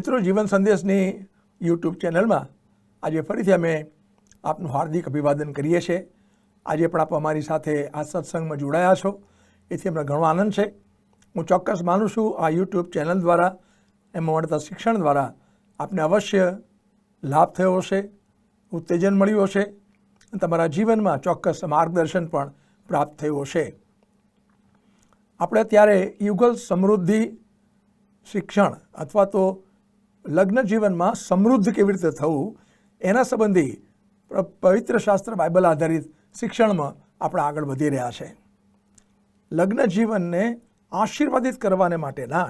મિત્રો, જીવન સંદેશની યુટ્યુબ ચેનલમાં આજે ફરીથી અમે આપનું હાર્દિક અભિવાદન કરીએ છીએ. આજે પણ આપ અમારી સાથે આ સત્સંગમાં જોડાયા છો, એથી અમને ઘણો આનંદ છે. હું ચોક્કસ માનું છું આ યુટ્યુબ ચેનલ દ્વારા એમાં મળતા શિક્ષણ દ્વારા આપને અવશ્ય લાભ થયો હશે, ઉત્તેજન મળ્યું હશે, તમારા જીવનમાં ચોક્કસ માર્ગદર્શન પણ પ્રાપ્ત થયું હશે. આપણે અત્યારે યુગલ સમૃદ્ધિ શિક્ષણ અથવા તો લગ્ન જીવનમાં સમૃદ્ધ કેવી રીતે થવું એના સંબંધી પવિત્ર શાસ્ત્ર બાઇબલ આધારિત શિક્ષણમાં આપણે આગળ વધી રહ્યા છે. લગ્ન જીવનને આશીર્વાદિત કરવાને માટેના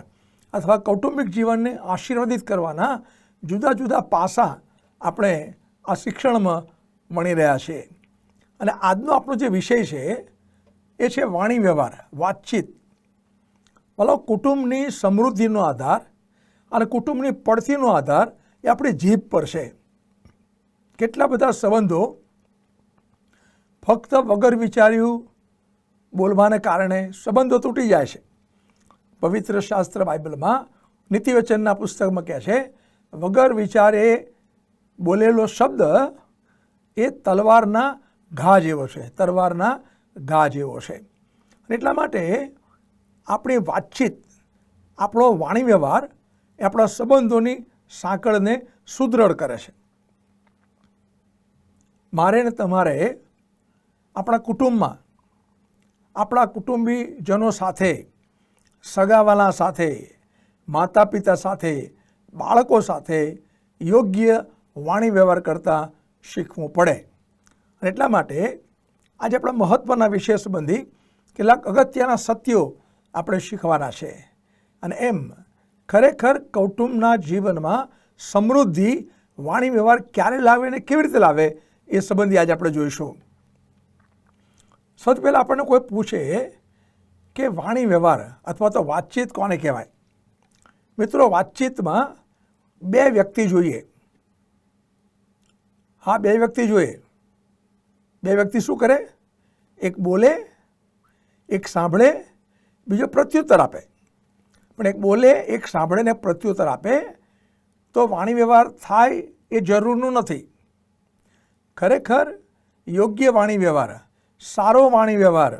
અથવા કૌટુંબિક જીવનને આશીર્વાદિત કરવાના જુદા જુદા પાસા આપણે આ શિક્ષણમાં ભણી રહ્યા છીએ. અને આજનો આપણો જે વિષય છે એ છે વાણી વ્યવહાર, વાતચીત. ભલો કુટુંબની સમૃદ્ધિનો આધાર અને કુટુંબની પડતીનો આધાર એ આપણી જીભ પર છે. કેટલા બધા સંબંધો ફક્ત વગર વિચાર્યું બોલવાને કારણે સંબંધો તૂટી જાય છે. પવિત્ર શાસ્ત્ર બાઇબલમાં નીતિવચનના પુસ્તકમાં કહે છે, વગર વિચારે બોલેલો શબ્દ એ તલવારના ઘા જેવો છે, તલવારના ઘા જેવો છે. એટલા માટે આપણી વાતચીત, આપણો વાણી વ્યવહાર એ આપણા સંબંધોની સાંકળને સુદૃઢ કરે છે. મારે ને તમારે આપણા કુટુંબમાં આપણા કુટુંબીજનો સાથે, સગાવાલા સાથે, માતા પિતા સાથે, બાળકો સાથે યોગ્ય વાણી વ્યવહાર કરતાં શીખવું પડે. અને એટલા માટે આજે આપણા મહત્ત્વના વિષય સંબંધી કેટલાક અગત્યના સત્યો આપણે શીખવાના છે. અને એમ ખરેખર કૌટુંબના જીવનમાં સમૃદ્ધિ વાણી વ્યવહાર ક્યારે લાવે અને કેવી રીતે લાવે એ સંબંધી આજે આપણે જોઈશું. સૌથી પહેલાં આપણને કોઈ પૂછે કે વાણી વ્યવહાર અથવા તો વાતચીત કોને કહેવાય? મિત્રો, વાતચીતમાં બે વ્યક્તિ જોઈએ. હા, બે વ્યક્તિ જોઈએ. બે વ્યક્તિ શું કરે? એક બોલે, એક સાંભળે, બીજો પ્રત્યુત્તર આપે. પણ એક બોલે, એક સાંભળે ને પ્રત્યુત્તર આપે તો વાણી વ્યવહાર થાય એ જરૂરનું નથી. ખરેખર યોગ્ય વાણી વ્યવહાર, સારો વાણી વ્યવહાર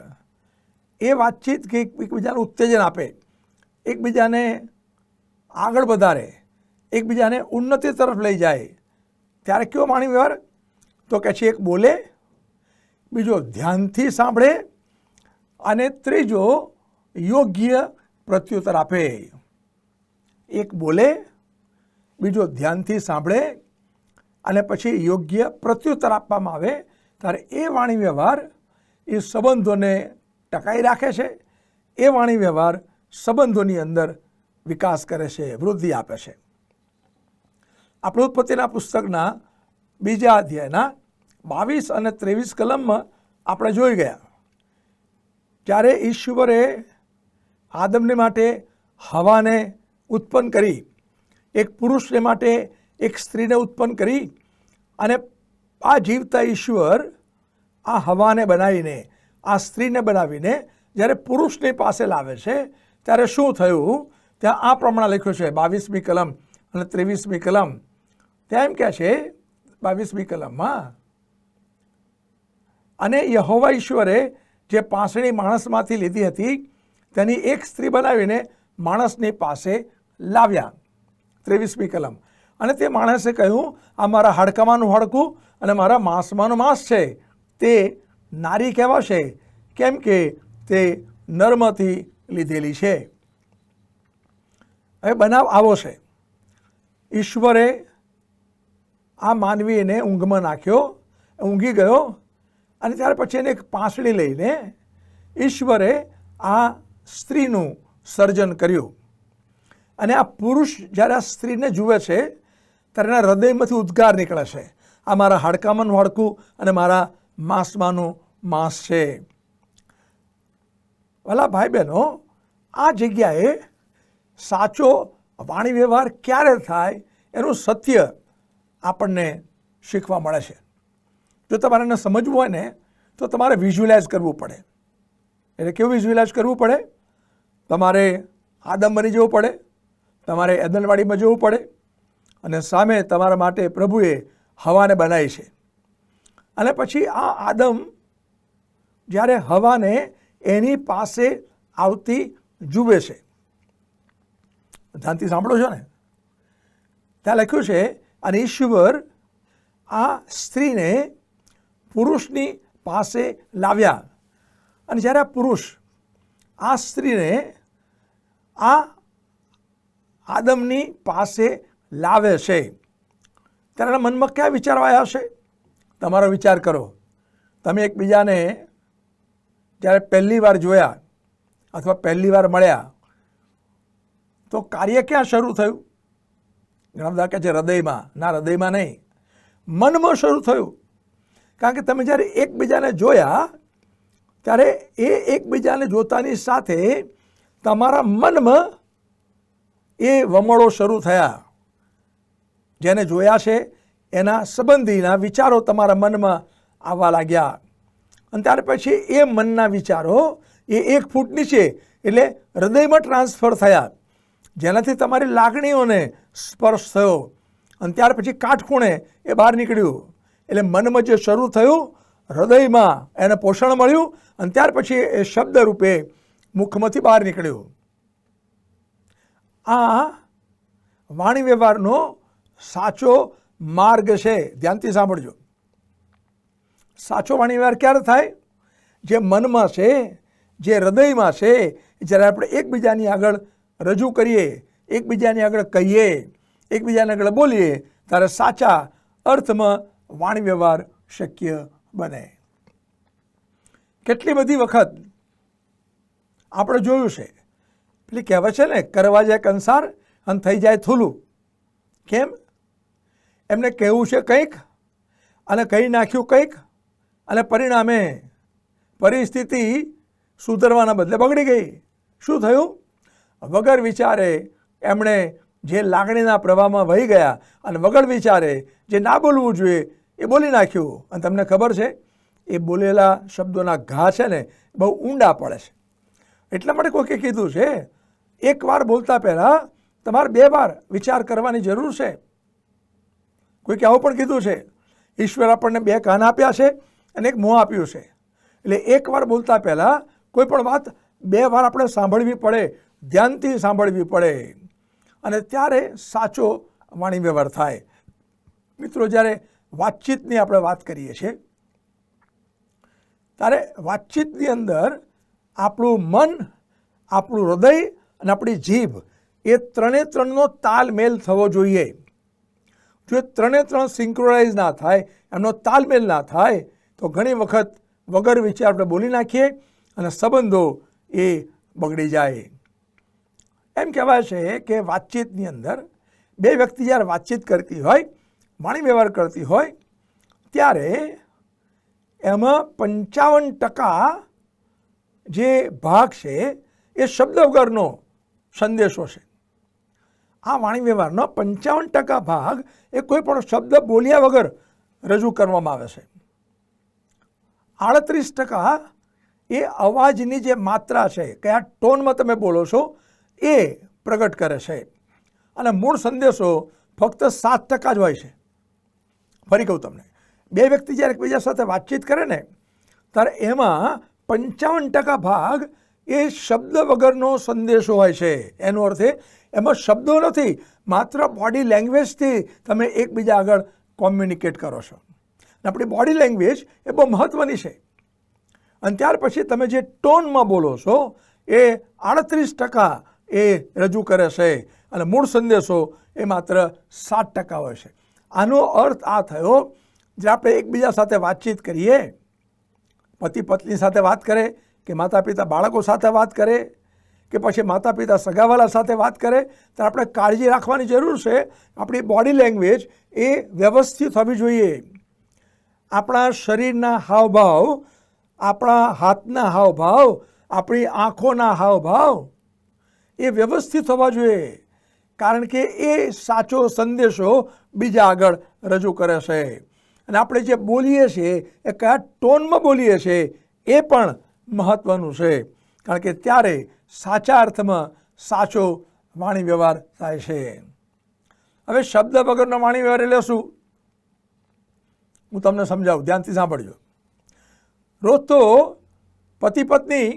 એ વાતચીત કે એકબીજાને ઉત્તેજન આપે, એકબીજાને આગળ વધારે, એકબીજાને ઉન્નતિ તરફ લઈ જાય. ત્યારે કેવો વાણી વ્યવહાર? તો કે છે એક બોલે, બીજો ધ્યાનથી સાંભળે અને ત્રીજો યોગ્ય પ્રત્યુત્તર આપે. એક બોલે, બીજો ધ્યાનથી સાંભળે અને પછી યોગ્ય પ્રત્યુત્તર આપવામાં આવે ત્યારે એ વાણી વ્યવહાર એ સંબંધોને ટકાઈ રાખે છે. એ વાણી વ્યવહાર સંબંધોની અંદર વિકાસ કરે છે, વૃદ્ધિ આપે છે. આપણે ઉત્પત્તિના પુસ્તકના 2 અધ્યાયના 22 અને 23 કલમમાં આપણે જોઈ ગયા. જ્યારે ઈશ્વરે આદમને માટે હવાને ઉત્પન્ન કરી, એક પુરુષને માટે એક સ્ત્રીને ઉત્પન્ન કરી, અને આ જીવતા ઈશ્વર આ હવાને બનાવીને, આ સ્ત્રીને બનાવીને જ્યારે પુરુષની પાસે લાવે છે ત્યારે શું થયું? ત્યાં આ પ્રમાણે લખ્યું છે 22મી કલમ અને 23મી કલમ. ત્યાં એમ કહે છે 22મી કલમમાં, અને યહોવા ઈશ્વરે જે પાંસળી માણસમાંથી લીધી હતી તેની એક સ્ત્રી બનાવીને માણસની પાસે લાવ્યા. 23મી કલમ. અને તે માણસે કહ્યું, આ મારા હાડકામાંનું હાડકું અને મારા માંસમાંનું માંસ છે. તે નારી કહેવાશે, કેમ કે તે નરમાંથી લીધેલી છે. હવે બનાવ આવો છે. ઈશ્વરે આ માનવીને ઊંઘમાં નાખ્યો, ઊંઘી ગયો, અને ત્યાર પછી એને એક પાંસળી લઈને ઈશ્વરે આ સ્ત્રીનું સર્જન કર્યું. અને આ પુરુષ જ્યારે આ સ્ત્રીને જુએ છે ત્યારે એના હૃદયમાંથી ઉદ્ગાર નીકળે છે, આ મારા હાડકામાંનું હાડકું અને મારા માંસમાંનું માંસ છે. ભલા ભાઈ બહેનો, આ જગ્યાએ સાચો વાણી વ્યવહાર ક્યારે થાય એનું સત્ય આપણને શીખવા મળે છે. જો તમારે એને સમજવું હોય ને તો તમારે વિઝ્યુઅલાઇઝ કરવું પડે. એટલે કેવું વિઝ્યુઅલાઇઝ કરવું પડે? તમારે આદમ બની જવું પડે, તમારે એદનવાડીમાં જવું પડે, અને સામે તમારા માટે પ્રભુએ હવાને બનાવી છે. અને પછી આ આદમ જ્યારે હવાને એની પાસે આવતી જુએ છે, ધ્યાનથી સાંભળો છો ને, ત્યાં લખ્યું છે, અને ઈશ્વર આ સ્ત્રીને પુરુષની પાસે લાવ્યા. અને જ્યારે આ પુરુષ આ સ્ત્રીને આ આદમની પાસે લાવે છે ત્યારે એના મનમાં ક્યાં વિચારો આવ્યા હશે? તમારો વિચાર કરો. તમે એકબીજાને જ્યારે પહેલી વાર જોયા અથવા પહેલી વાર મળ્યા તો કાર્ય ક્યાં શરૂ થયું? ઘણા બધા કહે છે હૃદયમાં. ના, હૃદયમાં નહીં, મનમાં શરૂ થયું. કારણ કે તમે જ્યારે એકબીજાને જોયા ત્યારે એ એકબીજાને જોતાની સાથે તમારા મનમાં એ વમળો શરૂ થયા. જેને જોયા છે એના સંબંધીના વિચારો તમારા મનમાં આવવા લાગ્યા. અને ત્યાર પછી એ મનના વિચારો એ 1 ફૂટ નીચે એટલે હૃદયમાં ટ્રાન્સફર થયા, જેનાથી તમારી લાગણીઓને સ્પર્શ થયો. અને ત્યાર પછી કાટખૂણે એ બહાર નીકળ્યું. એટલે મનમાં જે શરૂ થયું હૃદયમાં એને પોષણ મળ્યું અને ત્યાર પછી એ શબ્દ રૂપે મુખમાંથી બહાર નીકળ્યું. આ વાણી વ્યવહારનો સાચો માર્ગ છે. ધ્યાનથી સાંભળજો. સાચો વાણી વ્યવહાર ક્યારે થાય? જે મનમાં છે, જે હૃદયમાં છે, જ્યારે આપણે એકબીજાની આગળ રજૂ કરીએ, એકબીજાની આગળ કહીએ, એકબીજાની આગળ બોલીએ ત્યારે સાચા અર્થમાં વાણી વ્યવહાર શક્ય બને. કેટલી બધી વખત આપણે જોયું છે, પેલી કહેવત છે ને, કરવા જાય કંસાર અને થઈ જાય થૂલું. કેમ? એમને કહેવું છે કંઈક અને કહી નાખ્યું કંઈક, અને પરિણામે પરિસ્થિતિ સુધરવાના બદલે બગડી ગઈ. શું થયું? વગર વિચારે એમણે જે લાગણીના પ્રવાહમાં વહી ગયા અને વગર વિચારે જે ના બોલવું જોઈએ એ બોલી નાખ્યું. અને તમને ખબર છે એ બોલેલા શબ્દોના ઘા છે ને બહુ ઊંડા પડે છે. એટલા માટે કોઈકે કીધું છે, 1 વાર બોલતા પહેલાં તમારે 2 વાર વિચાર કરવાની જરૂર છે. કોઈકે આવું પણ કીધું છે, ઈશ્વર આપણને 2 કાન આપ્યા છે અને 1 મોં આપ્યું છે. એટલે 1 વાર બોલતા પહેલાં કોઈ પણ વાત 2 વાર આપણે સાંભળવી પડે, ધ્યાનથી સાંભળવી પડે, અને ત્યારે સાચો વાણી વ્યવહાર થાય. મિત્રો, જ્યારે વાતચીતની આપણે વાત કરીએ છીએ ત્યારે વાતચીતની અંદર આપણું મન, આપણું હૃદય અને આપણી જીભ એ 3નો તાલમેલ થવો જોઈએ. જો 3 સિંક્રોનાઇઝ ના થાય, એમનો તાલમેલ ના થાય તો ઘણી વખત વગર વિચાર આપણે બોલી નાખીએ અને સંબંધો એ બગડી જાય. એમ કહેવાય છે કે વાતચીતની અંદર 2 વ્યક્તિ જ્યારે વાતચીત કરતી હોય, વાણી વ્યવહાર કરતી હોય, ત્યારે એમાં 55% જે ભાગ છે એ શબ્દ વગરનો સંદેશો છે. આ વાણી વ્યવહારનો 55% ભાગ એ કોઈ પણ શબ્દ બોલ્યા વગર રજૂ કરવામાં આવે છે. 38% એ અવાજની જે માત્રા છે, કયા ટોનમાં તમે બોલો છો એ પ્રગટ કરે છે. અને મૂળ સંદેશો ફક્ત 7% જ હોય છે. ફરી કહું તમને, 2 વ્યક્તિ જ્યારે એકબીજા સાથે વાતચીત કરે ને ત્યારે એમાં 55% ભાગ એ શબ્દ વગરનો સંદેશો હોય છે. એનો અર્થ એમાં શબ્દો નથી, માત્ર બોડી લેંગ્વેજથી તમે એકબીજા આગળ કોમ્યુનિકેટ કરો છો. આપણી બોડી લેંગ્વેજ એ બહુ મહત્ત્વની છે. અને ત્યાર પછી તમે જે ટોનમાં બોલો છો એ 38% એ રજૂ કરે છે અને મૂળ સંદેશો એ માત્ર 7% હોય છે. આનો અર્થ આ થયો, જે આપણે એકબીજા સાથે વાતચીત કરીએ, પતિ પત્ની સાથે વાત કરે કે માતા પિતા બાળકો સાથે વાત કરે કે પછી માતા પિતા સગાવાલા સાથે વાત કરે, તો આપણે કાળજી રાખવાની જરૂર છે. આપણી બોડી લેંગ્વેજ એ વ્યવસ્થિત હોવી જોઈએ. આપણા શરીરના હાવભાવ, આપણા હાથના હાવભાવ, આપણી આંખોના હાવભાવ એ વ્યવસ્થિત હોવા જોઈએ. કારણ કે એ સાચો સંદેશો બીજા આગળ રજૂ કરે છે. અને આપણે જે બોલીએ છીએ એ કયા ટોનમાં બોલીએ છીએ એ પણ મહત્ત્વનું છે. કારણ કે ત્યારે સાચા અર્થમાં સાચો વાણી વ્યવહાર થાય છે. હવે શબ્દ વગરનો વાણી વ્યવહાર એટલે શું? હું તમને સમજાવું, ધ્યાનથી સાંભળજો. રોજ તો પતિ પત્ની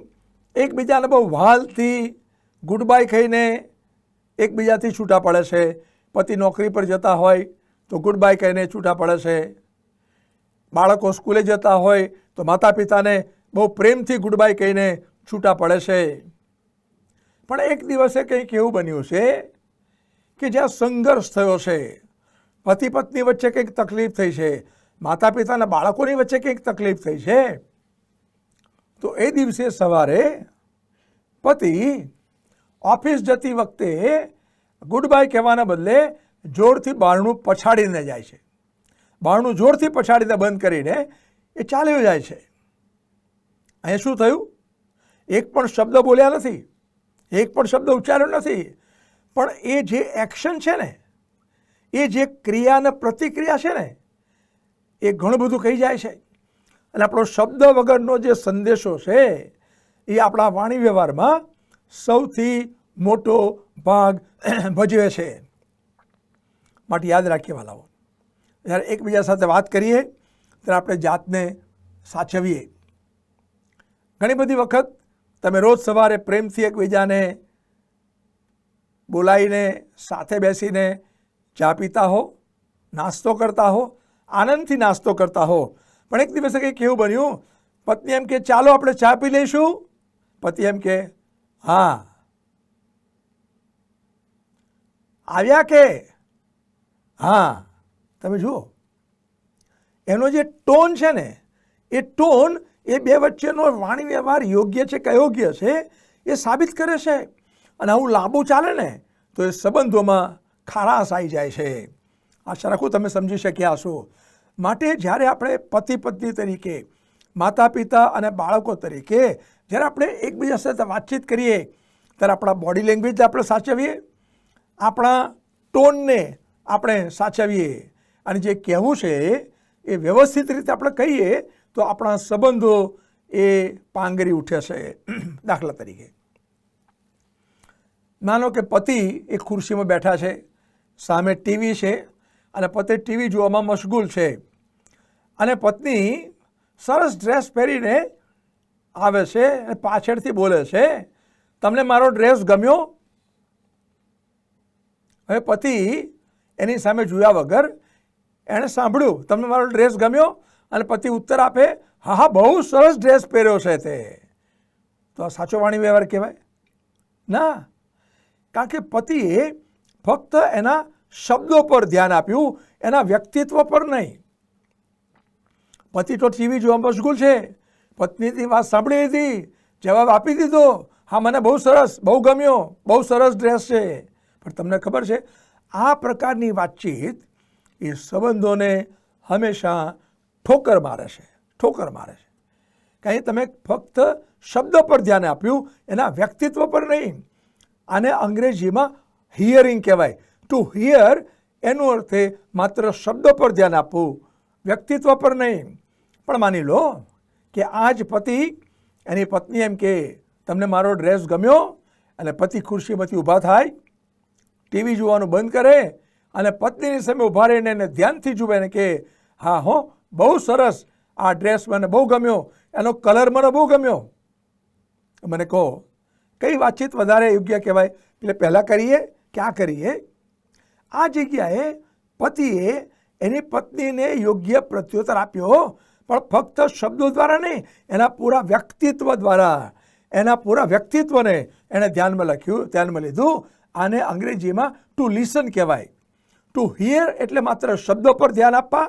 એકબીજાને બહુ વ્હાલથી ગુડ બાય કહીને એકબીજાથી છૂટા પડે છે. પતિ નોકરી પર જતા હોય તો ગુડ બાય કહીને છૂટા પડે છે. બાળકો સ્કૂલે જતા હોય તો માતા પિતાને બહુ પ્રેમથી ગુડ બાય કહીને છૂટા પડે છે. પણ એક દિવસે કંઈક એવું બન્યું છે કે જ્યાં સંઘર્ષ થયો છે, પતિ પત્ની વચ્ચે કંઈક તકલીફ થઈ છે, માતા પિતાના બાળકોની વચ્ચે કંઈક તકલીફ થઈ છે. તો એ દિવસે સવારે પતિ ઓફિસ જતી વખતે ગુડ બાય કહેવાના બદલે જોરથી બારણું પછાડીને જાય છે. બારણું જોરથી પછાડીને બંધ કરીને એ ચાલ્યો જાય છે. અહીંયા શું થયું? એક પણ શબ્દ બોલ્યા નથી, એક પણ શબ્દ ઉચ્ચાર્યો નથી, પણ એ જે એક્શન છે ને, એ જે ક્રિયા અને પ્રતિક્રિયા છે ને, એ ઘણું બધું કહી જાય છે. અને આપણો શબ્દ વગરનો જે સંદેશો છે એ આપણા વાણી વ્યવહારમાં સૌથી મોટો ભાગ ભજવે છે. માટે યાદ રાખીએ વાલાઓ, જ્યારે એકબીજા સાથે વાત કરીએ ત્યારે આપણે જાતને સાચવીએ. ઘણી બધી વખત તમે રોજ સવારે પ્રેમથી એકબીજાને બોલાવીને સાથે બેસીને ચા પીતા હો, નાસ્તો કરતા હો, આનંદથી નાસ્તો કરતા હો, પણ એક દિવસે કંઈક એવું બન્યું, પત્ની એમ કે ચાલો આપણે ચા પી લઈશું, પતિ એમ કે હા. આવ્યા કે હા? તમે જુઓ, એનો જે ટોન છે ને, એ ટોન એ બે વચ્ચેનો વાણી વ્યવહાર યોગ્ય છે કે અયોગ્ય છે એ સાબિત કરે છે. અને આવું લાંબુ ચાલે ને તો એ સંબંધોમાં ખારાશ આવી જાય છે. આશા રાખું તમે સમજી શક્યા હશો. માટે જ્યારે આપણે પતિ પત્ની તરીકે, માતા પિતા અને બાળકો તરીકે જ્યારે આપણે એકબીજા સાથે વાતચીત કરીએ ત્યારે આપણા બોડી લેંગ્વેજ આપણે સાચવીએ, આપણા ટોનને આપણે સાચવીએ, અને જે કહેવું છે એ વ્યવસ્થિત રીતે આપણે કહીએ તો આપણા સંબંધો એ પાંગરી ઉઠે છે. દાખલા તરીકે માનો કે પતિ એક ખુરશીમાં બેઠા છે, સામે ટીવી છે અને પતિ ટીવી જોવામાં મશગુલ છે, અને પત્ની સરસ ડ્રેસ પહેરીને આવે છે અને પાછળથી બોલે છે, તમને મારો ડ્રેસ ગમ્યો? હવે પતિ એની સામે જોયા વગર એણે સાંભળ્યું, તમને મારો ડ્રેસ ગમ્યો? અને પતિ ઉત્તર આપે, હા હા, બહુ સરસ ડ્રેસ પહેર્યો છે તે. તો આ સાચો વાણી વ્યવહાર કહેવાય? ના. કારણ કે પતિએ ફક્ત એના શબ્દો પર ધ્યાન આપ્યું, એના વ્યક્તિત્વ પર નહીં. પતિ તો ટીવી જોવા મશગુલ છે, પત્નીની વાત સાંભળી લીધી, જવાબ આપી દીધો, હા મને બહુ સરસ, બહુ ગમ્યો, બહુ સરસ ડ્રેસ છે. પણ તમને ખબર છે, આ પ્રકારની વાતચીત એ સંબંધોને હંમેશા ઠોકર મારે છે, ઠોકર મારે છે. કારણ કે તમે ફક્ત શબ્દ પર ધ્યાન આપ્યું, એના વ્યક્તિત્વ પર નહીં. આને અંગ્રેજીમાં હિયરિંગ કહેવાય. ટુ હિયર એનો અર્થ માત્ર શબ્દો પર ધ્યાન આપવું, વ્યક્તિત્વ પર નહીં. પણ માની લો કે આજ પતિ એની પત્ની એમ કે તમને મારો ડ્રેસ ગમ્યો, અને પતિ ખુરશીમાંથી ઊભા થાય, ટીવી જોવાનું બંધ કરે અને પત્નીની સામે ઊભા રહીને એને ધ્યાનથી જુએ ને કે હા હો, બહુ સરસ, આ ડ્રેસ મને બહુ ગમ્યો, એનો કલર મને બહુ ગમ્યો. મને કહો કઈ વાતચીત વધારે યોગ્ય કહેવાય? એટલે પહેલાં કરીએ કે આ કરીએ? આ જગ્યાએ પતિએ એની પત્નીને યોગ્ય પ્રત્યુત્તર આપ્યો, પણ ફક્ત શબ્દો દ્વારા નહીં, એના પૂરા વ્યક્તિત્વ દ્વારા, એના પૂરા વ્યક્તિત્વને એણે ધ્યાનમાં લીધું. આને અંગ્રેજીમાં ટુ લિસન કહેવાય. ટુ હિયર એટલે માત્ર શબ્દો પર ધ્યાન આપવા,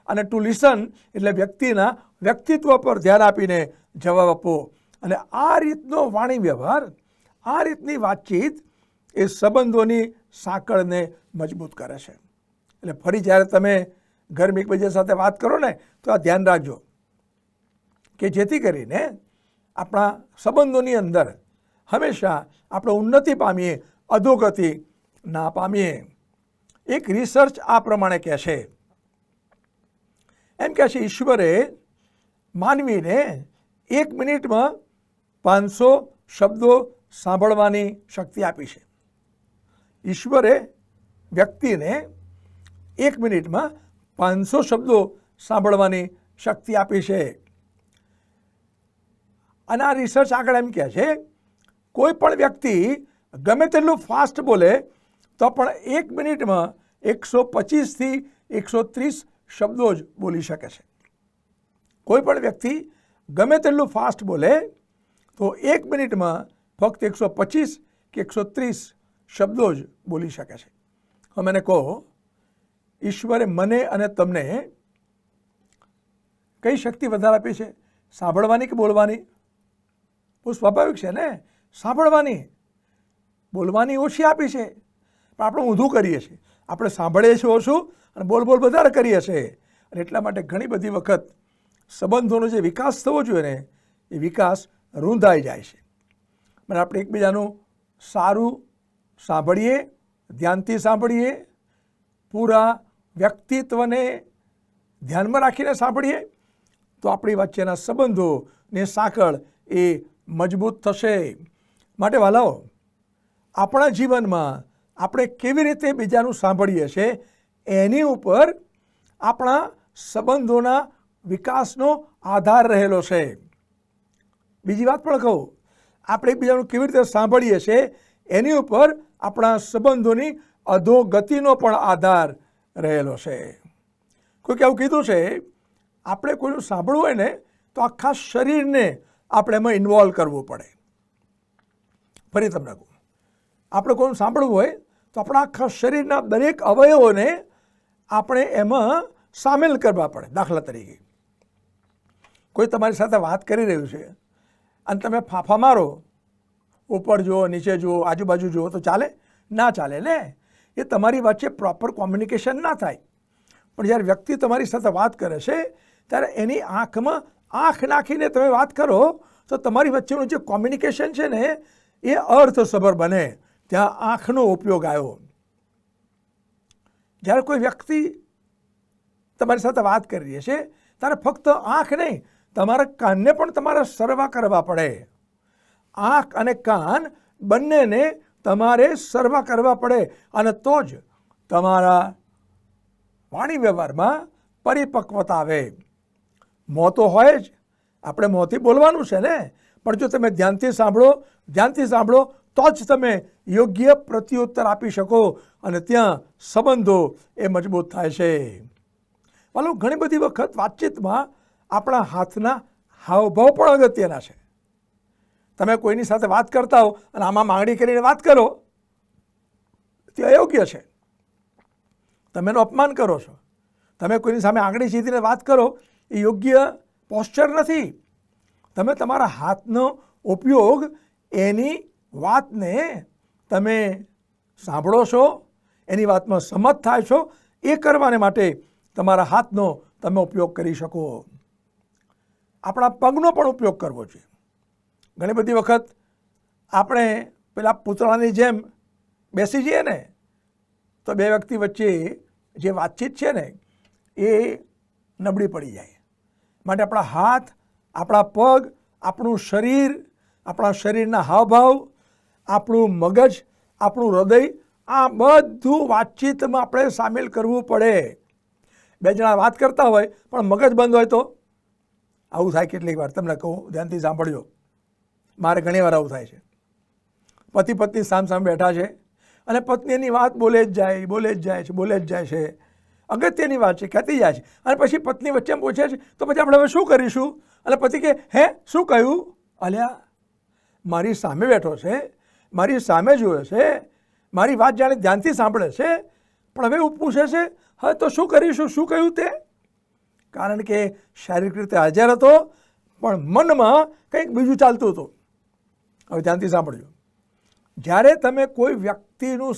અને ટુ લિસન એટલે વ્યક્તિના વ્યક્તિત્વ પર ધ્યાન આપીને જવાબ આપવો. અને આ રીતનો વાણી વ્યવહાર, આ રીતની વાતચીત એ સંબંધોની સાંકળને મજબૂત કરે છે. એટલે ફરી જ્યારે તમે ઘરમાં એકબીજા સાથે વાત કરો ને તો આ ધ્યાન રાખજો કે જેથી કરીને આપણા સંબંધોની અંદર હંમેશા આપણે ઉન્નતિ પામીએ, અધોગતિ ના પામીએ. એક રિસર્ચ આ પ્રમાણે કહે છે, એમ કહે છે ઈશ્વરે માનવીને 1 મિનિટમાં 500 શબ્દો સાંભળવાની શક્તિ આપી છે. ઈશ્વરે વ્યક્તિને 1 મિનિટમાં 500 શબ્દો સાંભળવાની શક્તિ આપી છે. અને આ રિસર્ચ આગળ એમ કહે છે કોઈ પણ વ્યક્તિ ગમે તેટલું ફાસ્ટ બોલે તો પણ 1 મિનિટમાં 125 થી 130 શબ્દો જ બોલી શકે છે. કોઈ પણ વ્યક્તિ ગમે તેટલું ફાસ્ટ બોલે તો 1 મિનિટમાં ફક્ત 125 કે 130 શબ્દો જ બોલી શકે છે. હવે મને કહો, ઈશ્વરે મને અને તમને કઈ શક્તિ વધારે આપી છે? સાંભળવાની કે બોલવાની? બહુ સ્વાભાવિક છે ને, સાંભળવાની. બોલવાની ઓછી આપી છે, પણ આપણે ઊંધું કરીએ છીએ. આપણે સાંભળીએ છીએ ઓછું અને બોલ વધારે કરીએ છીએ. અને એટલા માટે ઘણી બધી વખત સંબંધોનો જે વિકાસ થવો જોઈએ ને, એ વિકાસ રૂંધાઈ જાય છે. અને આપણે એકબીજાનું સારું સાંભળીએ, ધ્યાનથી સાંભળીએ, પૂરા વ્યક્તિત્વને ધ્યાનમાં રાખીને સાંભળીએ તો આપણી વચ્ચેના સંબંધોની સાંકળ એ મજબૂત થશે. માટે વાલાઓ, આપણા જીવનમાં આપણે કેવી રીતે બીજાનું સાંભળીએ છીએ એની ઉપર આપણા સંબંધોના વિકાસનો આધાર રહેલો છે. બીજી વાત પણ કહું, આપણે એકબીજાનું કેવી રીતે સાંભળીએ છીએ એની ઉપર આપણા સંબંધોની અધોગતિનો પણ આધાર રહેલો છે. કોઈક એવું કીધું છે, આપણે કોઈનું સાંભળવું હોય ને તો આખા શરીરને આપણે એમાં ઇન્વોલ્વ કરવું પડે. ફરી તમને કહું, આપણે કોઈનું સાંભળવું હોય તો આપણા આખા શરીરના દરેક અવયવોને આપણે એમાં સામેલ કરવા પડે. દાખલા તરીકે કોઈ તમારી સાથે વાત કરી રહ્યું છે અને તમે ફાંફા મારો, ઉપર જુઓ, નીચે જુઓ, આજુબાજુ જુઓ, તો ચાલે? ના ચાલે ને. એ તમારી વચ્ચે પ્રોપર કોમ્યુનિકેશન ના થાય. પણ જ્યારે વ્યક્તિ તમારી સાથે વાત કરે છે ત્યારે એની આંખમાં આંખ નાખીને તમે વાત કરો તો તમારી વચ્ચેનું જે કોમ્યુનિકેશન છે ને એ અર્થસભર બને. ત્યાં આંખનો ઉપયોગ આવ્યો. જ્યારે કોઈ વ્યક્તિ તમારી સાથે વાત કરી રહી છે ત્યારે ફક્ત આંખ નહીં, તમારા કાનને પણ તમારે સરવા કરવા પડે. આંખ અને કાન બંનેને તમારે સરવા કરવા પડે અને તો જ તમારા વાણી વ્યવહારમાં પરિપક્વતા આવે. મોં તો હોય જ, આપણે મોંથી બોલવાનું છે ને, પણ જો તમે ધ્યાનથી સાંભળો તો જ તમે યોગ્ય પ્રત્યુત્તર આપી શકો અને ત્યાં સંબંધો એ મજબૂત થાય છે. વાલો, ઘણી બધી વખત વાતચીતમાં આપણા હાથના હાવભાવ પણ અગત્યના છે. તમે કોઈની સાથે વાત કરતા હો અને આમાં માંગણી કરીને વાત કરો તે અયોગ્ય છે. તમે એનું અપમાન કરો છો. તમે કોઈની સામે આંગળી સીધીને વાત કરો એ યોગ્ય પોસ્ચર નથી. તમે તમારા હાથનો ઉપયોગ એની વાતને તમે સાંભળો છો, એની વાતમાં સંમત થાય છો, એ કરવાને માટે તમારા હાથનો તમે ઉપયોગ કરી શકો. આપણા પગનો પણ ઉપયોગ કરવો જોઈએ. ઘણી બધી વખત આપણે પેલા પૂતળાની જેમ બેસી જઈએ ને તો બે વ્યક્તિ વચ્ચે જે વાતચીત છે ને એ નબળી પડી જાય. માટે આપણા હાથ, આપણા પગ, આપણું શરીર, આપણા શરીરના હાવભાવ, આપણું મગજ, આપણું હૃદય, આ બધું વાતચીતમાં આપણે સામેલ કરવું પડે. બે જણા વાત કરતા હોય પણ મગજ બંધ હોય તો આવું થાય. કેટલીક વાર તમને કહું, ધ્યાનથી સાંભળજો. મારે ઘણી વાર આવું થાય છે. પતિ પત્ની સામસામે બેઠા છે અને પત્ની એની વાત બોલે જ જાય છે. અગત્યની વાત છે, કહેતી જાય છે અને પછી પત્ની વચ્ચે પૂછે છે તો પછી આપણે હવે શું કરીશું? અને પતિ કે હે શું કહ્યું? અલ્યા, મારી સામે બેઠો છે, મારી સામે જોવે છે, મારી વાત જાણે ધ્યાનથી સાંભળે છે, પણ હવે એવું પૂછે છે હવે તો શું કરીશું, શું કહ્યું તે? કારણ કે શારીરિક રીતે હાજર હતો પણ મનમાં કંઈક બીજું ચાલતું હતું. હવે ધ્યાનથી સાંભળજો. જ્યારે તમે કોઈ વ્યક્તિનું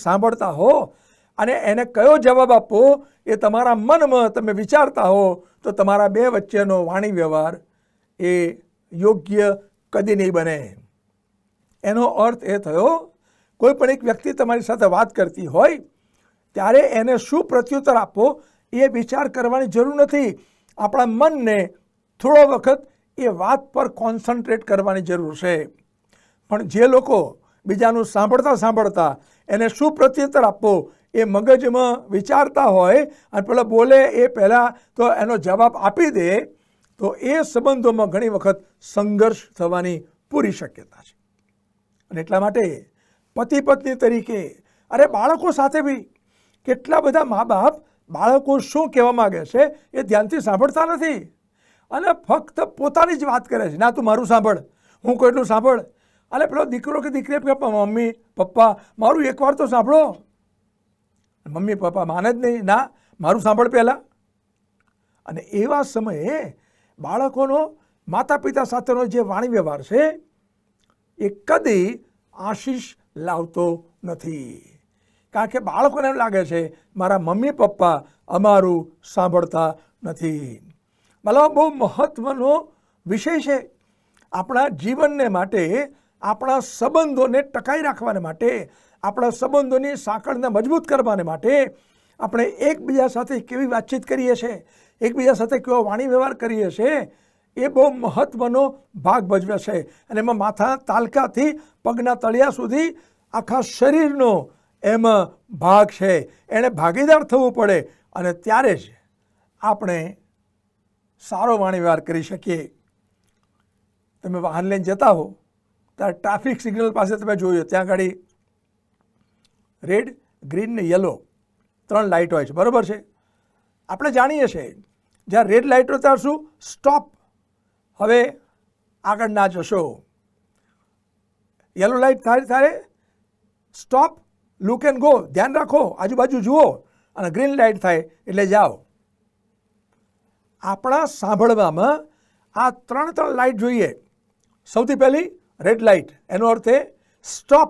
સાંભળતા હો અને એને કયો જવાબ આપવો એ તમારા મનમાં તમે વિચારતા હો તો તમારા બે વચ્ચેનો વાણી વ્યવહાર એ યોગ્ય કદી નહીં બને. એનો અર્થ એ થયો, કોઈ પણ એક વ્યક્તિ તમારી સાથે વાત કરતી હોય ત્યારે એને શું પ્રત્યુત્તર આપવો એ વિચાર કરવાની જરૂર નથી. આપણા મનને થોડો વખત એ વાત પર કોન્સન્ટ્રેટ કરવાની જરૂર છે. પણ જે લોકો બીજાનું સાંભળતા સાંભળતા એને શું પ્રત્યુત્તર આપવો એ મગજમાં વિચારતા હોય અને પેલો બોલે એ પહેલાં તો એનો જવાબ આપી દે તો એ સંબંધોમાં ઘણી વખત સંઘર્ષ થવાની પૂરી શક્યતા છે. અને એટલા માટે પતિ પત્ની તરીકે અરે બાળકો સાથે બી કેટલા બધા મા બાપ બાળકો શું કહેવા માગે છે એ ધ્યાનથી સાંભળતા નથી અને ફક્ત પોતાની જ વાત કરે છે. ના તું મારું સાંભળ, હું કોઈનું સાંભળ. અને પેલો દીકરો કે દીકરી મમ્મી પપ્પા મારું એકવાર તો સાંભળો. મમ્મી પપ્પા માને જ નહીં, ના મારું સાંભળ પહેલાં. અને એવા સમયે બાળકોનો માતા પિતા સાથેનો જે વાણી વ્યવહાર છે એ કદી આશીષ લાવતો નથી. કારણ કે બાળકોને એમ લાગે છે મારા મમ્મી પપ્પા અમારું સાંભળતા નથી. મતલબ બહુ મહત્ત્વનો વિષય છે. આપણા જીવનને માટે, આપણા સંબંધોને ટકાઈ રાખવાને માટે, આપણા સંબંધોની સાંકળને મજબૂત કરવાને માટે આપણે એકબીજા સાથે કેવી વાતચીત કરીએ છીએ, એકબીજા સાથે કેવો વાણી વ્યવહાર કરીએ છીએ એ બહુ મહત્ત્વનો ભાગ ભજવે છે. અને એમાં માથા તાલકાથી પગના તળિયા સુધી આખા શરીરનો એમાં ભાગ છે. એણે ભાગીદાર થવું પડે અને ત્યારે જ આપણે સારો વાણી વ્યવહાર કરી શકીએ. તમે વાહન લઈને જતા હો ત્યારે ટ્રાફિક સિગ્નલ પાસે તમે જોયું ત્યાં આગળ રેડ, ગ્રીન ને યલો 3 લાઇટ હોય છે, બરાબર છે. આપણે જાણીએ છીએ જ્યાં રેડ લાઇટ હોય ત્યાં શું સ્ટોપ, હવે આગળ ના જશો. યલો લાઇટ થાય ત્યારે સ્ટોપ, લુક એન્ડ ગો, ધ્યાન રાખો, આજુબાજુ જુઓ. અને ગ્રીન લાઇટ થાય એટલે જાઓ. આપણા સાંભળવામાં આ 3 લાઇટ જોઈએ. સૌથી પહેલી રેડ લાઇટ, એનો અર્થ એ સ્ટોપ.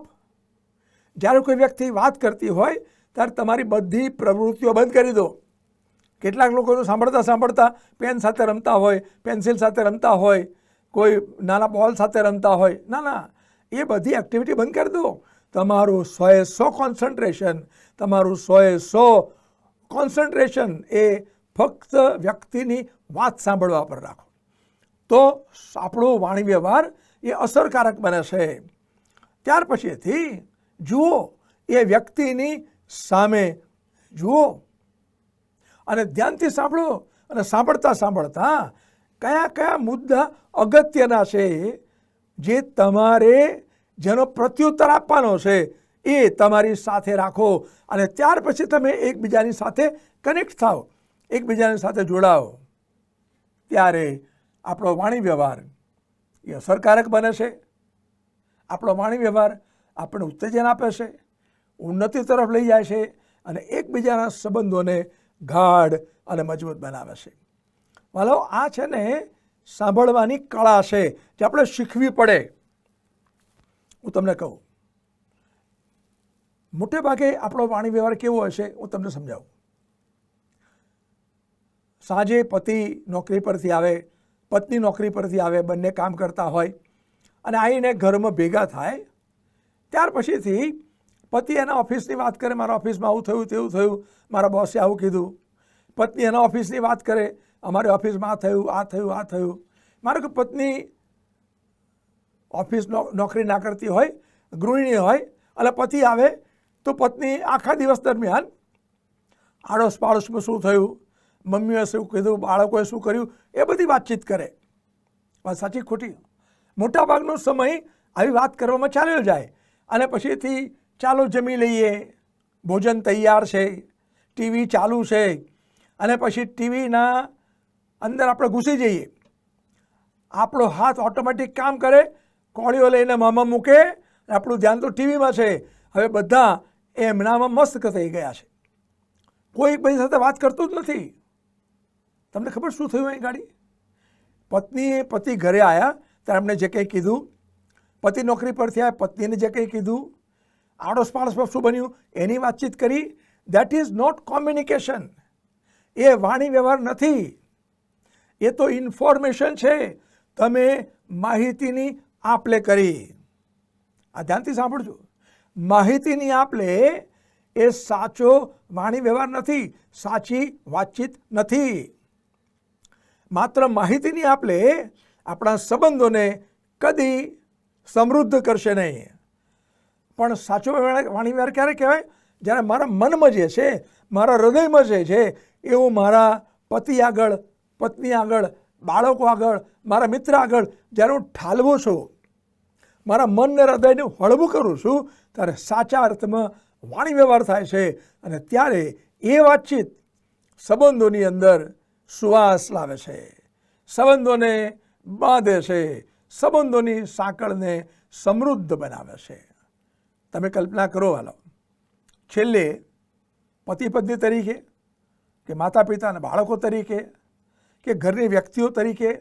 જ્યારે કોઈ વ્યક્તિ વાત કરતી હોય ત્યારે તમારી બધી પ્રવૃત્તિઓ બંધ કરી દો. કેટલાક લોકોનું સાંભળતા સાંભળતા પેન સાથે રમતા હોય, પેન્સિલ સાથે રમતા હોય, કોઈ નાના બોલ સાથે રમતા હોય. ના ના, એ બધી એક્ટિવિટી બંધ કરી દો. તમારું 100% કોન્સન્ટ્રેશન, તમારું 100% કોન્સન્ટ્રેશન એ ફક્ત વ્યક્તિની વાત સાંભળવા પર રાખો. તો આપણો વાણી વ્યવહાર એ અસરકારક બને છે. ત્યાર પછીથી જુઓ, એ વ્યક્તિની સામે જુઓ અને ધ્યાનથી સાંભળો. અને સાંભળતા સાંભળતા કયા કયા મુદ્દા અગત્યના છે જે તમારે જેનો પ્રત્યુત્તર આપવાનો છે એ તમારી સાથે રાખો. અને ત્યાર પછી તમે એકબીજાની સાથે કનેક્ટ થાઓ, એકબીજાની સાથે જોડાઓ. ત્યારે આપણો વાણી વ્યવહાર એ અસરકારક બને છે. આપણો વાણી વ્યવહાર આપણને ઉત્તેજન આપે છે, ઉન્નતિ તરફ લઈ જાય છે અને એકબીજાના સંબંધોને ગાઢ અને મજબૂત બનાવે છે. વાલો, આ છે ને સાંભળવાની કળા છે જે આપણે શીખવી પડે. હું તમને કહું, મોટે ભાગે આપણો વાણી વ્યવહાર કેવો હશે હું તમને સમજાવું. સાંજે પતિ નોકરી પરથી આવે, પત્ની નોકરી પરથી આવે, બંને કામ કરતા હોય અને આવીને ઘરમાં ભેગા થાય. ત્યાર પછીથી પતિ એના ઓફિસની વાત કરે, મારા ઓફિસમાં આવું થયું, તેવું થયું, મારા બોસે આવું કીધું. પત્ની એના ઓફિસની વાત કરે, અમારી ઓફિસમાં આ થયું, આ થયું, આ થયું. મારો કે પત્ની ઓફિસ નોકરી ના કરતી હોય, ગૃહિણી હોય અને પતિ આવે તો પત્ની આખા દિવસ દરમિયાન આડોશ પાડોશમાં શું થયું, મમ્મીએ શું કીધું, બાળકોએ શું કર્યું, એ બધી વાતચીત કરે. વાત સાચી ખોટી? મોટાભાગનો સમય આવી વાત કરવામાં ચાલ્યો જાય અને પછીથી ચાલો જમી લઈએ, ભોજન તૈયાર છે, ટીવી ચાલુ છે અને પછી ટીવીના અંદર આપણે ઘૂસી જઈએ. આપણો હાથ ઓટોમેટિક કામ કરે, કોળીઓ લઈને મોંમાં મૂકે, આપણું ધ્યાન તો ટીવીમાં છે. હવે બધા એમનામાં મસ્ત થઈ ગયા છે, કોઈ એકબીજા સાથે વાત કરતું જ નથી. તમને ખબર શું થયું અહીં ગાડી? પતિ ઘરે આવ્યા ત્યારે એમણે જે કંઈ કીધું, પતિ નોકરી પરથી આવ્યા, પત્નીને જે કંઈ કીધું, આડોશ પાડોશમાં શું બન્યું એની વાતચીત કરી. That is not communication. એ વાણી વ્યવહાર નથી, એ તો ઇન્ફોર્મેશન છે. તમે માહિતીની આપ લે કરી. આ ધ્યાનથી સાંભળજો. માહિતીની આપ લે એ સાચો વાણી વ્યવહાર નથી, સાચી વાતચીત નથી. માત્ર માહિતીની આપ લે આપણા સંબંધોને કદી સમૃદ્ધ કરશે નહીં. પણ સાચો વાણી વ્યવહાર ક્યારે કહેવાય? જ્યારે મારા મનમાં જે છે, મારા હૃદયમાં જે છે એવું મારા પતિ આગળ, પત્ની આગળ, બાળકો આગળ, મારા મિત્ર આગળ જ્યારે હું ઠાલવું છું, મારા મનને હૃદયને હળવું કરું છું, ત્યારે સાચા અર્થમાં વાણી વ્યવહાર થાય છે. અને ત્યારે એ વાતચીત સંબંધોની અંદર સુવાસ લાવે છે, સંબંધોને બાંધે છે, સંબંધોની સાંકળને સમૃદ્ધ બનાવે છે. તમે કલ્પના કરો હાલો, છેલ્લે પતિ પત્ની તરીકે કે માતા પિતા અને બાળકો તરીકે કે ઘરની વ્યક્તિઓ તરીકે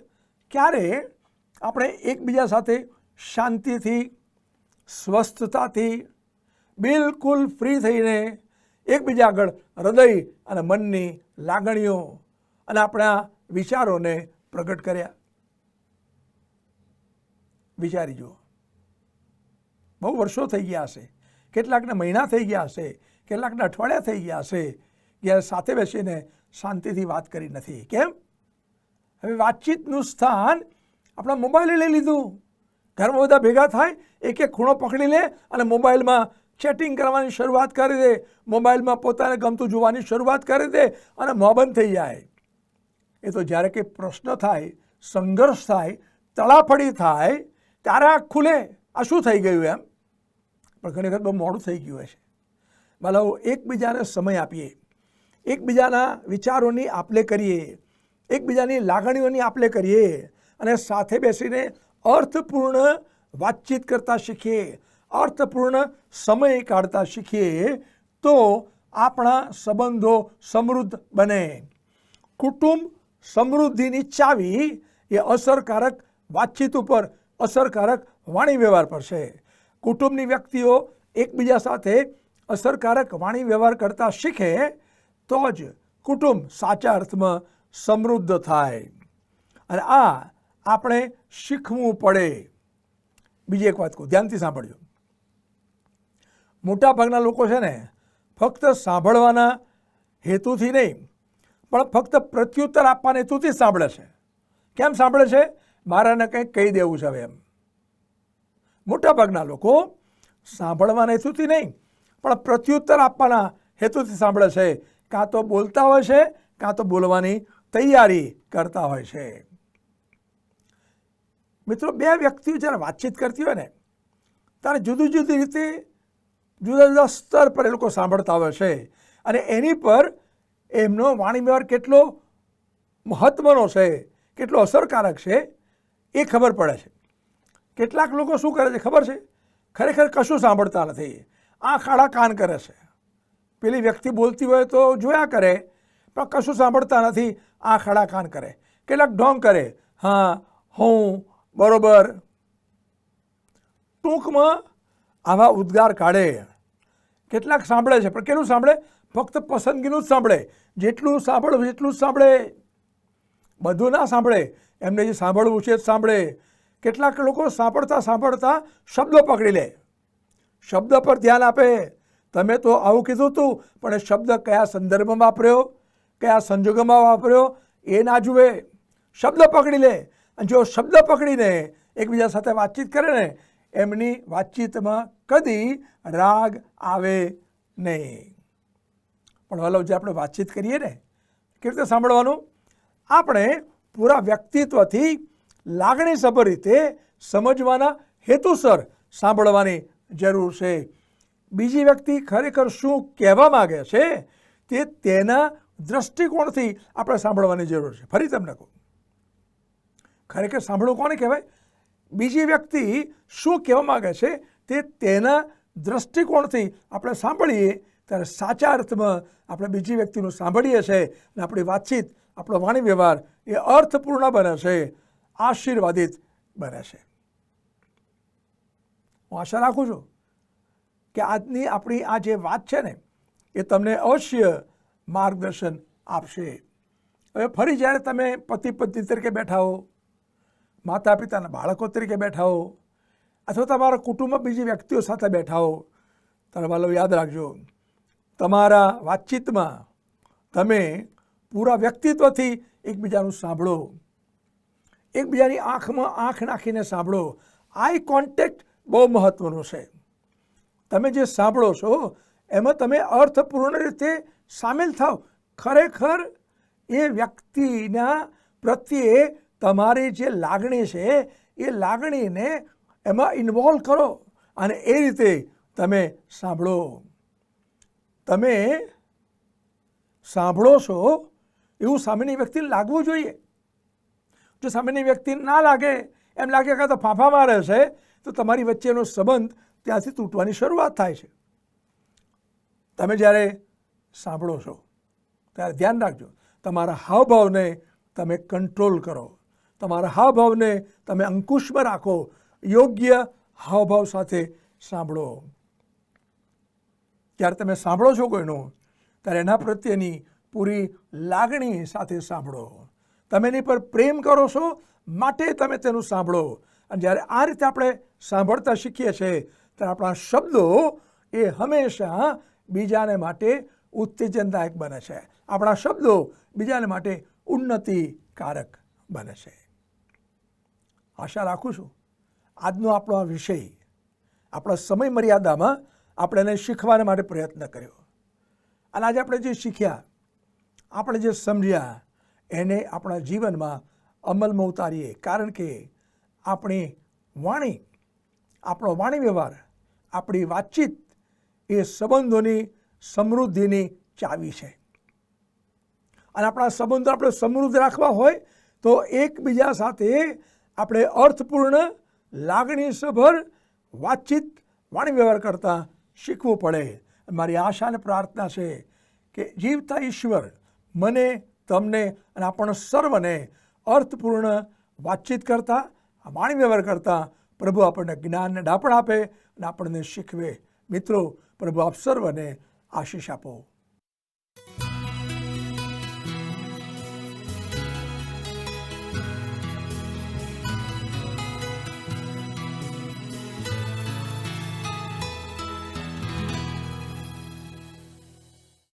ક્યારે આપણે એકબીજા સાથે શાંતિથી, સ્વસ્થતાથી, બિલકુલ ફ્રી થઈને એકબીજા આગળ હૃદય અને મનની લાગણીઓ અને આપણા વિચારોને પ્રગટ કર્યા? વિચારી જુઓ. બહુ વર્ષો થઈ ગયા હશે, કેટલાકને મહિના થઈ ગયા હશે, કેટલાકને અઠવાડિયા થઈ ગયા હશે, જ્યારે સાથે બેસીને શાંતિથી વાત કરી નથી. કેમ? હવે વાતચીતનું સ્થાન આપણા મોબાઈલે લઈ લીધું. ઘરમાં બધા ભેગા થાય, એક એક ખૂણો પકડી લે અને મોબાઈલમાં ચેટિંગ કરવાની શરૂઆત કરી દે, મોબાઈલમાં પોતાને ગમતું જોવાની શરૂઆત કરી દે અને મોં બંધ થઈ જાય. એ તો જ્યારે કંઈ પ્રશ્ન થાય, સંઘર્ષ થાય, તડાફડી થાય, ત્યારે આ ખુલે, આ શું થઈ ગયું એમ. પણ ઘણી વખત બહુ મોડું થઈ ગયું હોય છે. ભલા એકબીજાને સમય આપીએ, એકબીજાના વિચારોની આપલે કરીએ, એકબીજાની લાગણીઓની આપલે કરીએ અને સાથે બેસીને અર્થપૂર્ણ વાતચીત કરતા શીખીએ, અર્થપૂર્ણ સમય કાઢતા શીખીએ, તો આપણા સંબંધો સમૃદ્ધ બને. કુટુંબ સમૃદ્ધિની ચાવી એ અસરકારક વાતચીત ઉપર, અસરકારક વાણી વ્યવહાર પર છે. કુટુંબની વ્યક્તિઓ એકબીજા સાથે અસરકારક વાણી વ્યવહાર કરતા શીખે તો જ કુટુંબ સાચા અર્થમાં સમૃદ્ધ થાય. અને આ આપણે શીખવું પડે. બીજી એક વાત કહું, ધ્યાનથી સાંભળજો. મોટાભાગના લોકો છે ને ફક્ત સાંભળવાના હેતુથી નહીં, પણ ફક્ત પ્રત્યુત્તર આપવાના હેતુથી સાંભળે છે. કેમ સાંભળે છે? મારાને કંઈક કહી દેવું છે હવે એમ. મોટાભાગના લોકો સાંભળવાના હેતુથી નહીં, પણ પ્રત્યુત્તર આપવાના હેતુથી સાંભળે છે. કાં તો બોલતા હોય છે, કાં તો બોલવાની તૈયારી કરતા હોય છે. મિત્રો, બે વ્યક્તિઓ જ્યારે વાતચીત કરતી હોય ને ત્યારે જુદી જુદી રીતે, જુદા જુદા સ્તર પર એ લોકો સાંભળતા હોય છે. અને એની પર એમનો વાણી વ્યવહાર કેટલો મહત્ત્વનો છે, કેટલો અસરકારક છે, એ ખબર પડે છે. કેટલાક લોકો શું કરે છે ખબર છે? ખરેખર કશું સાંભળતા નથી, આંખ આડા કાન કરે છે. પેલી વ્યક્તિ બોલતી હોય તો જોયા કરે, પણ કશું સાંભળતા નથી, આંખ આડા કાન કરે. કેટલાક ઢોંગ કરે, હા, હું, બરોબર. ટૂંકમાં આવા ઉદ્ગાર કાઢે. કેટલાક સાંભળે છે, પણ કેટલું સાંભળે? ફક્ત પસંદગીનું જ સાંભળે. જેટલું સાંભળવું એટલું જ સાંભળે, બધું ના સાંભળે. એમને જે સાંભળવું છે જ સાંભળે. કેટલાક લોકો સાંભળતા સાંભળતા શબ્દો પકડી લે, શબ્દ પર ધ્યાન આપે. તમે તો આવું કીધું હતું, પણ એ શબ્દ કયા સંદર્ભમાં વાપર્યો, કયા સંજોગોમાં વાપર્યો એ ના જુએ, શબ્દ પકડી લે. અને જો શબ્દ પકડીને એકબીજા સાથે વાતચીત કરે ને, એમની વાતચીતમાં કદી રાગ આવે નહીં. પણ હલો, જે આપણે વાતચીત કરીએ ને, કેવી રીતે સાંભળવાનું? આપણે પૂરા વ્યક્તિત્વથી લાગણીસભર રીતે સમજવાના હેતુસર સાંભળવાની જરૂર છે. બીજી વ્યક્તિ ખરેખર શું કહેવા માગે છે તે તેના દૃષ્ટિકોણથી આપણે સાંભળવાની જરૂર છે. ફરી તમને કહું, ખરેખર સાંભળવું કોને કહેવાય? બીજી વ્યક્તિ શું કહેવા માગે છે તે તેના દૃષ્ટિકોણથી આપણે સાંભળીએ ત્યારે સાચા અર્થમાં આપણે બીજી વ્યક્તિનું સાંભળીએ છીએ અને આપણી વાતચીત, આપણો વાણી વ્યવહાર એ અર્થપૂર્ણ બને છે, આશીર્વાદિત બને છે. હું આશા રાખું છું કે આજની આપણી આ જે વાત છે ને એ તમને અવશ્ય માર્ગદર્શન આપશે. હવે ફરી જ્યારે તમે પતિ પત્ની તરીકે બેઠા હો, માતા પિતાના બાળકો તરીકે બેઠા હો, અથવા તમારા કુટુંબમાં બીજી વ્યક્તિઓ સાથે બેઠા હો, ત્યારે વાલો યાદ રાખજો, તમારા વાતચીતમાં તમે પૂરા વ્યક્તિત્વથી એકબીજાનું સાંભળો, એકબીજાની આંખમાં આંખ નાખીને સાંભળો. આઈ કોન્ટેક્ટ બહુ મહત્ત્વનું છે. તમે જે સાંભળો છો એમાં તમે અર્થપૂર્ણ રીતે સામેલ થાવ. ખરેખર એ વ્યક્તિના પ્રત્યે તમારી જે લાગણી છે એ લાગણીને એમાં ઇન્વોલ્વ કરો અને એ રીતે તમે સાંભળો. તમે સાંભળો છો એવું સામેની વ્યક્તિને લાગવું જોઈએ. જો સામેની વ્યક્તિને ના લાગે, એમ લાગે કે તો ફાંફા મારે છે, તો તમારી વચ્ચેનો સંબંધ ત્યાંથી તૂટવાની શરૂઆત થાય છે. તમે જ્યારે સાંભળો છો ત્યારે ધ્યાન રાખજો, તમારા હાવભાવને તમે કંટ્રોલ કરો, તમારા હાવભાવને તમે અંકુશમાં રાખો. યોગ્ય હાવભાવ સાથે સાંભળો. જ્યારે તમે સાંભળો છો કોઈનું, ત્યારે એના પ્રત્યેની પૂરી લાગણી સાથે સાંભળો. તમે એની પર પ્રેમ કરો છો માટે તમે તેનું સાંભળો. અને જ્યારે આ રીતે આપણે સાંભળતા શીખીએ છીએ ત્યારે આપણા શબ્દો એ હંમેશા બીજાને માટે ઉત્તેજનદાયક બને છે. આપણા શબ્દો બીજાને માટે ઉન્નતિકારક બને છે. આશા રાખું છું આજનો આપણો આ વિષય આપણા સમય મર્યાદામાં આપણે એને શીખવાના માટે પ્રયત્ન કર્યો. અને આજે આપણે જે શીખ્યા, આપણે જે સમજ્યા, એને આપણા જીવનમાં અમલમાં ઉતારીએ. કારણ કે આપણી વાણી, આપણો વાણી વ્યવહાર, આપણી વાતચીત એ સંબંધોની સમૃદ્ધિની ચાવી છે. અને આપણા સંબંધો આપણે સમૃદ્ધ રાખવા હોય તો એકબીજા સાથે આપણે અર્થપૂર્ણ, લાગણીસભર વાતચીત, વાણી વ્યવહાર કરતાં શીખવું પડે. મારી આશા અને પ્રાર્થના છે કે જીવતા ઈશ્વર મને, તમને અને આપણ સર્વને અર્થપૂર્ણ વાતચીત કરતાં, વાણી વ્યવહાર કરતાં પ્રભુ આપણને જ્ઞાનને ડાપણ આપે અને આપણને શીખવે. મિત્રો, પ્રભુ આપ સર્વને આશીષ આપો.